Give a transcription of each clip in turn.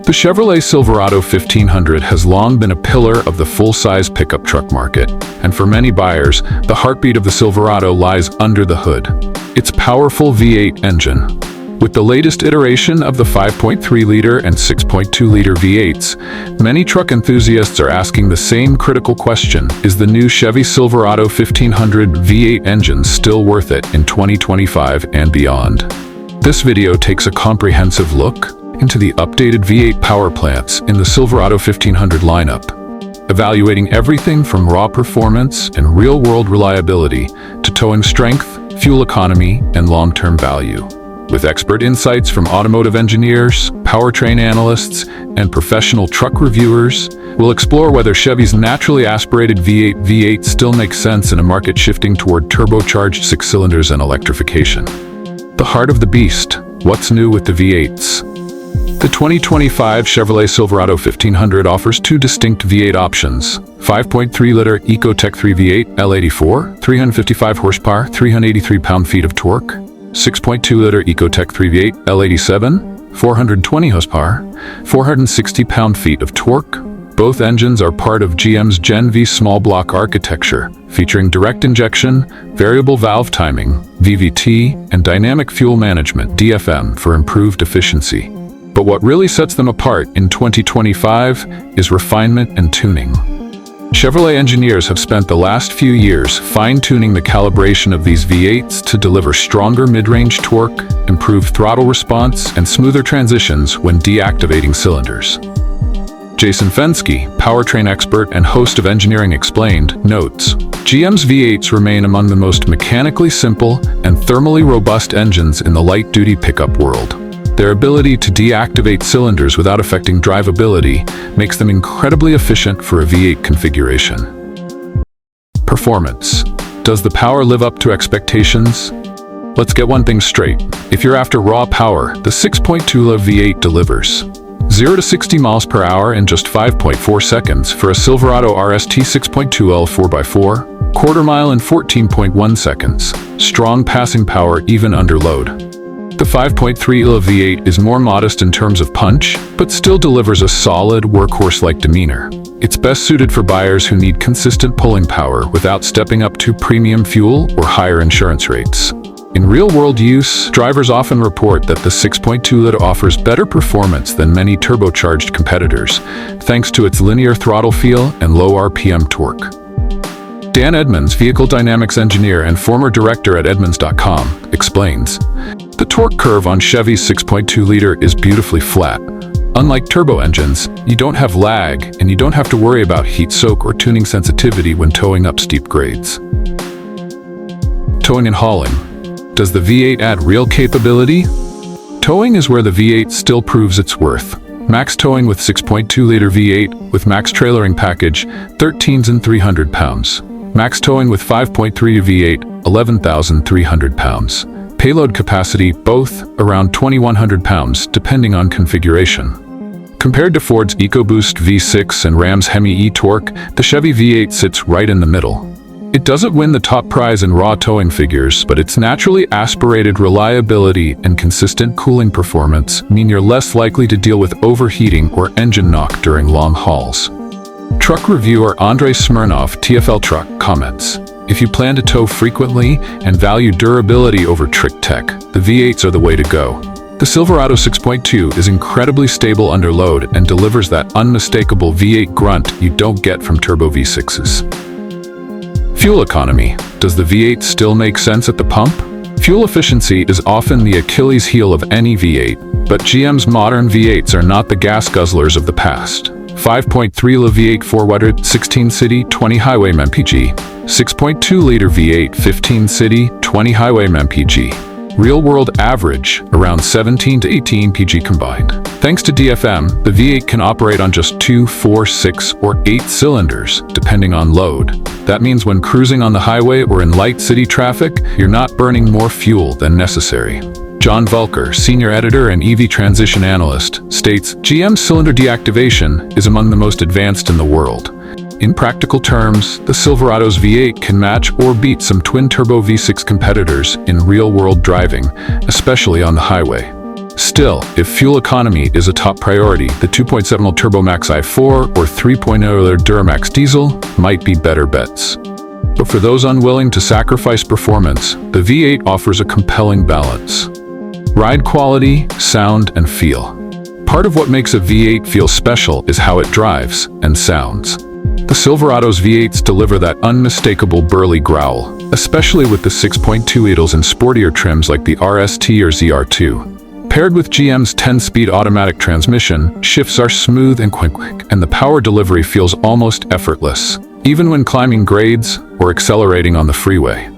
The Chevrolet Silverado 1500 has long been a pillar of the full-size pickup truck market, and for many buyers, the heartbeat of the Silverado lies under the hood. Its powerful V8 engine. With the latest iteration of the 5.3-liter and 6.2-liter V8s, many truck enthusiasts are asking the same critical question: is the new Chevy Silverado 1500 V8 engine still worth it in 2025 and beyond? This video takes a comprehensive look into the updated V8 power plants in the Silverado 1500 lineup, evaluating everything from raw performance and real-world reliability to towing strength, fuel economy, and long-term value. With expert insights from automotive engineers, powertrain analysts, and professional truck reviewers, we'll explore whether Chevy's naturally aspirated V8 still makes sense in a market shifting toward turbocharged 6 cylinders and electrification. The heart of the beast: what's new with the V8s? The 2025 Chevrolet Silverado 1500 offers two distinct V8 options: 5.3-liter Ecotec 3 V8 L84, 355 horsepower, 383 pound-feet of torque; 6.2-liter Ecotec 3 V8 L87, 420 horsepower, 460 pound-feet of torque. Both engines are part of GM's Gen V small block architecture, featuring direct injection, variable valve timing, VVT, and dynamic fuel management (DFM) for improved efficiency. But what really sets them apart in 2025 is refinement and tuning. Chevrolet engineers have spent the last few years fine-tuning the calibration of these V8s to deliver stronger mid-range torque, improved throttle response, and smoother transitions when deactivating cylinders. Jason Fenske, powertrain expert and host of Engineering Explained, notes, GM's V8s remain among the most mechanically simple and thermally robust engines in the light-duty pickup world. Their ability to deactivate cylinders without affecting drivability makes them incredibly efficient for a V8 configuration. Performance. Does the power live up to expectations? Let's get one thing straight. If you're after raw power, the 6.2-liter V8 delivers. 0 to 60 miles per hour in just 5.4 seconds for a Silverado RST 6.2L 4x4, quarter mile in 14.1 seconds. Strong passing power even under load. The 5.3-liter V8 is more modest in terms of punch, but still delivers a solid, workhorse-like demeanor. It's best suited for buyers who need consistent pulling power without stepping up to premium fuel or higher insurance rates. In real-world use, drivers often report that the 6.2-liter offers better performance than many turbocharged competitors, thanks to its linear throttle feel and low RPM torque. Dan Edmonds, vehicle dynamics engineer and former director at Edmonds.com, explains, the torque curve on Chevy's 6.2-liter is beautifully flat. Unlike turbo engines, you don't have lag and you don't have to worry about heat soak or tuning sensitivity when towing up steep grades. Towing and hauling. Does the V8 add real capability? Towing is where the V8 still proves its worth. Max towing with 6.2-liter V8 with max trailering package, 13,300 pounds. Max towing with 5.3 V8, 11,300 pounds. Payload capacity, both around 2,100 pounds, depending on configuration. Compared to Ford's EcoBoost V6 and Ram's Hemi E-Torque, the Chevy V8 sits right in the middle. It doesn't win the top prize in raw towing figures, but its naturally aspirated reliability and consistent cooling performance mean you're less likely to deal with overheating or engine knock during long hauls. Truck reviewer Andrei Smirnov, TFL Truck, comments, if you plan to tow frequently and value durability over trick tech, the V8s are the way to go. The Silverado 6.2 is incredibly stable under load and delivers that unmistakable V8 grunt you don't get from turbo V6s. Fuel economy. Does the V8 still make sense at the pump? Fuel efficiency is often the Achilles heel of any V8, but GM's modern V8s are not the gas guzzlers of the past. 5.3-liter V8 4-wheeled 16 city, 20 highway mpg. 6.2-liter V8 15 city, 20 highway mpg. Real-world average, around 17 to 18 mpg combined. Thanks to DFM, the V8 can operate on just 2, 4, 6, or 8 cylinders, depending on load. That means when cruising on the highway or in light city traffic, you're not burning more fuel than necessary. John Vulker, senior editor and EV transition analyst, states, GM's cylinder deactivation is among the most advanced in the world. In practical terms, the Silverado's V8 can match or beat some twin-turbo V6 competitors in real-world driving, especially on the highway. Still, if fuel economy is a top priority, the 2.7L Turbo Max i4 or 3.0L Duramax diesel might be better bets. But for those unwilling to sacrifice performance, the V8 offers a compelling balance. Ride quality, sound, and feel. Part of what makes a V8 feel special is how it drives and sounds. The Silverado's V8s deliver that unmistakable burly growl, especially with the 6.2 l's in sportier trims like the RST or ZR2. Paired with GM's 10-speed automatic transmission, shifts are smooth and quick, and the power delivery feels almost effortless, even when climbing grades or accelerating on the freeway.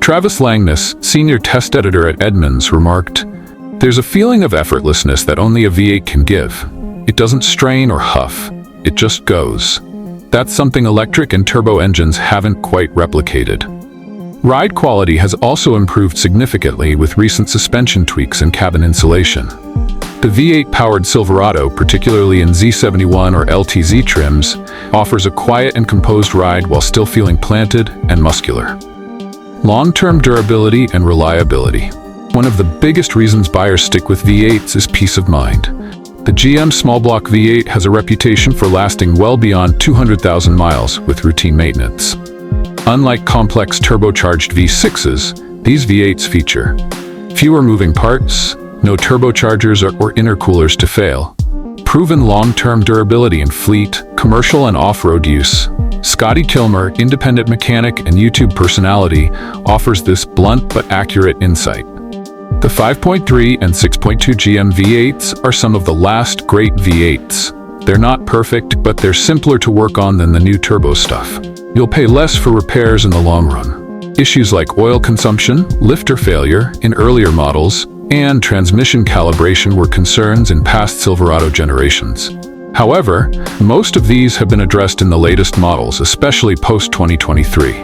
Travis Langness, senior test editor at Edmunds, remarked, "There's a feeling of effortlessness that only a V8 can give. It doesn't strain or huff, it just goes. That's something electric and turbo engines haven't quite replicated." Ride quality has also improved significantly with recent suspension tweaks and cabin insulation. The V8-powered Silverado, particularly in Z71 or LTZ trims, offers a quiet and composed ride while still feeling planted and muscular. Long-term durability and reliability. One of the biggest reasons buyers stick with V8s is peace of mind. The GM small block V8 has a reputation for lasting well beyond 200,000 miles with routine maintenance. Unlike complex turbocharged V6s, these V8s feature fewer moving parts, no turbochargers or intercoolers to fail, proven long-term durability in fleet, commercial, and off-road use. Scotty Kilmer, independent mechanic and YouTube personality, offers this blunt but accurate insight. The 5.3 and 6.2 GM V8s are some of the last great V8s. They're not perfect, but they're simpler to work on than the new turbo stuff. You'll pay less for repairs in the long run. Issues like oil consumption, lifter failure in earlier models, and transmission calibration were concerns in past Silverado generations. However, most of these have been addressed in the latest models, especially post-2023.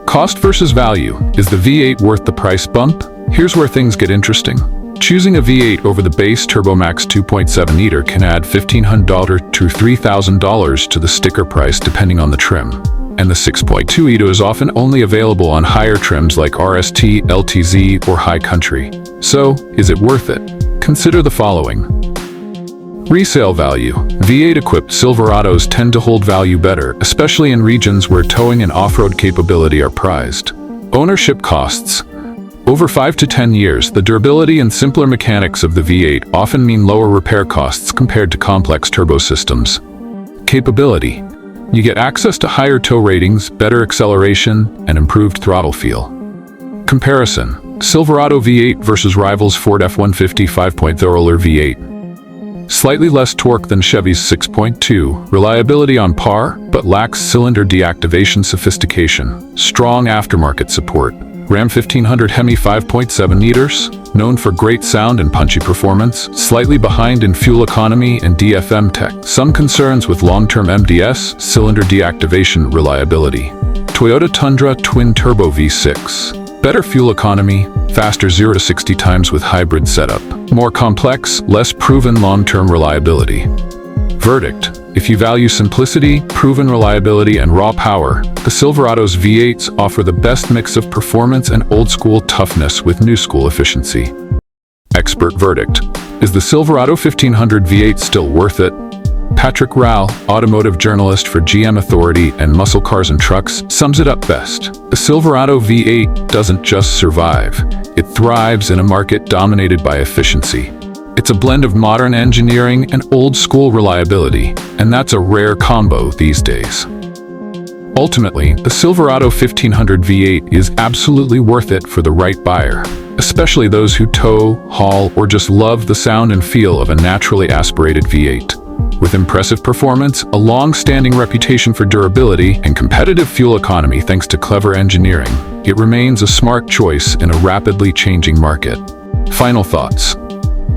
Cost versus value. Is the V8 worth the price bump? Here's where things get interesting. Choosing a V8 over the base TurboMax 2.7L can add $1,500 to $3,000 to the sticker price depending on the trim. And the 6.2L is often only available on higher trims like RST, LTZ, or High Country. So, is it worth it? Consider the following. Resale value. V8-equipped Silverados tend to hold value better, especially in regions where towing and off-road capability are prized. Ownership costs. Over 5 to 10 years, the durability and simpler mechanics of the V8 often mean lower repair costs compared to complex turbo systems. Capability. You get access to higher tow ratings, better acceleration, and improved throttle feel. Comparison. Silverado V8 versus rivals Ford F-150 5.0L V8. Slightly less torque than Chevy's 6.2, reliability on par, but lacks cylinder deactivation sophistication. Strong aftermarket support. Ram 1500 Hemi 5.7 liters, known for great sound and punchy performance, slightly behind in fuel economy and DFM tech. Some concerns with long-term MDS, cylinder deactivation reliability. Toyota Tundra Twin Turbo V6. Better fuel economy, faster 0 to 60 times with hybrid setup. More complex, less proven long-term reliability. Verdict. If you value simplicity, proven reliability, and raw power, the Silverado's V8s offer the best mix of performance and old-school toughness with new-school efficiency. Expert verdict. Is the Silverado 1500 V8 still worth it? Patrick Rowell, automotive journalist for GM Authority and Muscle Cars and Trucks, sums it up best. The Silverado V8 doesn't just survive. It thrives in a market dominated by efficiency. It's a blend of modern engineering and old-school reliability, and that's a rare combo these days. Ultimately, the Silverado 1500 V8 is absolutely worth it for the right buyer, especially those who tow, haul, or just love the sound and feel of a naturally aspirated V8. With impressive performance, a long-standing reputation for durability, and competitive fuel economy thanks to clever engineering, it remains a smart choice in a rapidly changing market. Final thoughts.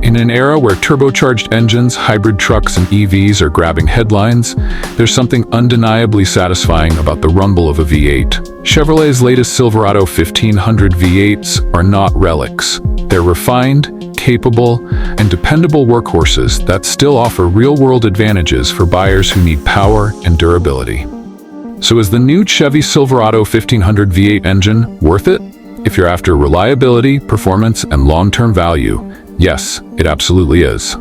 In an era where turbocharged engines, hybrid trucks, and EVs are grabbing headlines, there's something undeniably satisfying about the rumble of a V8. Chevrolet's latest Silverado 1500 V8s are not relics. They're refined, capable, and dependable workhorses that still offer real-world advantages for buyers who need power and durability. So is the new Chevy Silverado 1500 V8 engine worth it? If you're after reliability, performance, and long-term value, yes, it absolutely is.